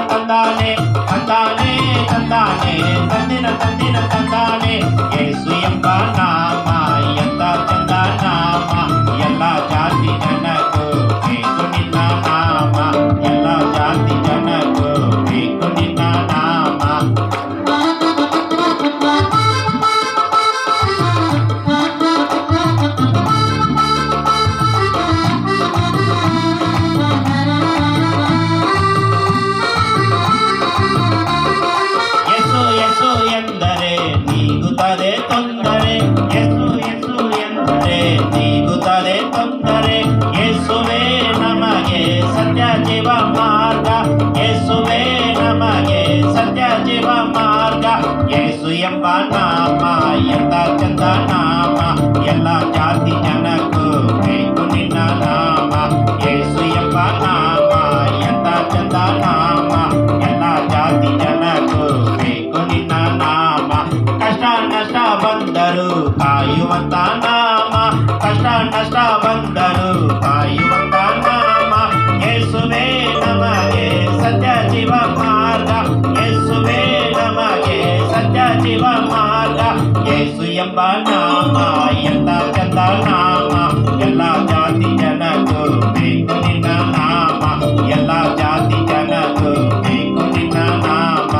ತಂದಾನೆ ತಂದಾನೆ ತಂದಾನೆ ತಂದಿನ ತಂದಿನ ತಂದಾನೆ ಯೇಸು ಎಂಬ ನಾಮ ಎಂತ ಚಂದ ನಾಮ ಎಲ್ಲ ಜಾತಿ ಜನಕ್ಕೂ ಬೇಕು ನಿನ್ನ ನಾಮ ಎಲ್ಲ ಜಾತಿ ಜನಕ್ಕೂ ಬೇಕು ನಿನ್ನ ನಾಮ ಎಂದರೆ ನೀಗುತ್ತದೆ ತೊಂದರೆ ಯೇಸು ಯೇಸು ಎಂದರೆ ನೀಗುತ್ತದೆ ತೊಂದರೆ ಯೇಸುವೇ ನಮಗೆ ಸತ್ಯ ಜೀವ ಮಾರ್ಗ ಯೇಸುವೇ ನಮಗೆ ಸತ್ಯ ಜೀವ ಮಾರ್ಗ ಯೇಸು ಎಂಬ ನಾಮ ಎಂತ ಚಂದ ನಾಮ ಎಲ್ಲ ಜಾತಿ ಜನಕ್ಕೂ ಬೇಕು ನಿನ್ನ ನಾಮ ಯೇಸು ಎಂಬ ನಾಮ ಎಂತ ಚಂದ ನಾಮ ಎಲ್ಲ ಜಾತಿ ಜನಕ್ಕೂ ಬೇಕು ನಿನ್ನ ನಾಮ ಕಷ್ಟ ನಷ್ಟ ಬಂದರು ಕಾಯುವಂತ ನಾಮ ಕಷ್ಟ ನಷ್ಟ ಬಂದರು ಕಾಯುವಂತ ನಾಮ ಯೇಸುವೇ ನಮಗೆ ಸತ್ಯ ಜೀವ ಮಾರ್ಗ ಯೇಸುವೇ ನಮಗೆ ಸತ್ಯ ಜೀವ ಮಾರ್ಗ ಯೇಸು ಎಂಬ ನಾಮ ಎಂತ ಚಂದ ನಾಮ ಎಲ್ಲ ಜಾತಿ ಜನಕ್ಕೂ ಬೇಕು ನಿನ್ನ ನಾಮ ಎಲ್ಲ ಜಾತಿ ಜನಕ್ಕೂ ಬೇಕು ನಿನ್ನ ನಾಮ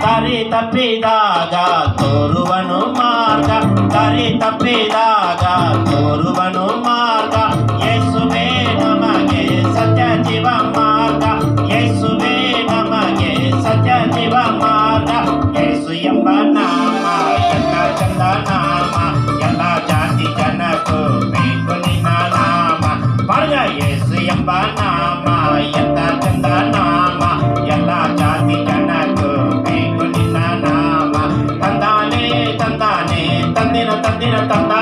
ದಾರಿ ತಪ್ಪಿದಾಗ ತೋರುವನು ಮಾರ್ಗ ದಾರಿ ತಪ್ಪಿದಾಗ ತೋರುವನು ಮಾರ್ಗ ಯೇಸುವೇ ನಮಗೆ ಸತ್ಯ ಜೀವ ಮಾರ್ಗ ಯೇಸುವೇ ನಮಗೆ ಸತ್ಯ ಜೀವ ಮಾರ್ಗ ಯೇಸು ಎಂಬ ನಾಮ ಎಲ್ಲ ಚಂದ ನಾಮ ಎಲ್ಲ ಜಾತಿ ಜನಕ್ಕೂ ಬೇಕು ನಿನ್ನ ನಾಮ ಮಾರ್ಗ ಯೇಸು ಎಂಬ ನಾಮ ಎಂತ ಚಂದ ನಾಮ ಎಲ್ಲ ಜಾತಿ ಜನಕ್ಕೂ ಬೇಕು ನಿನ್ನ ನಾಮ ತಂದಾನೆ ತಂದಾನೆ ತಂದಿನ ತಂದಿನ ತಂದ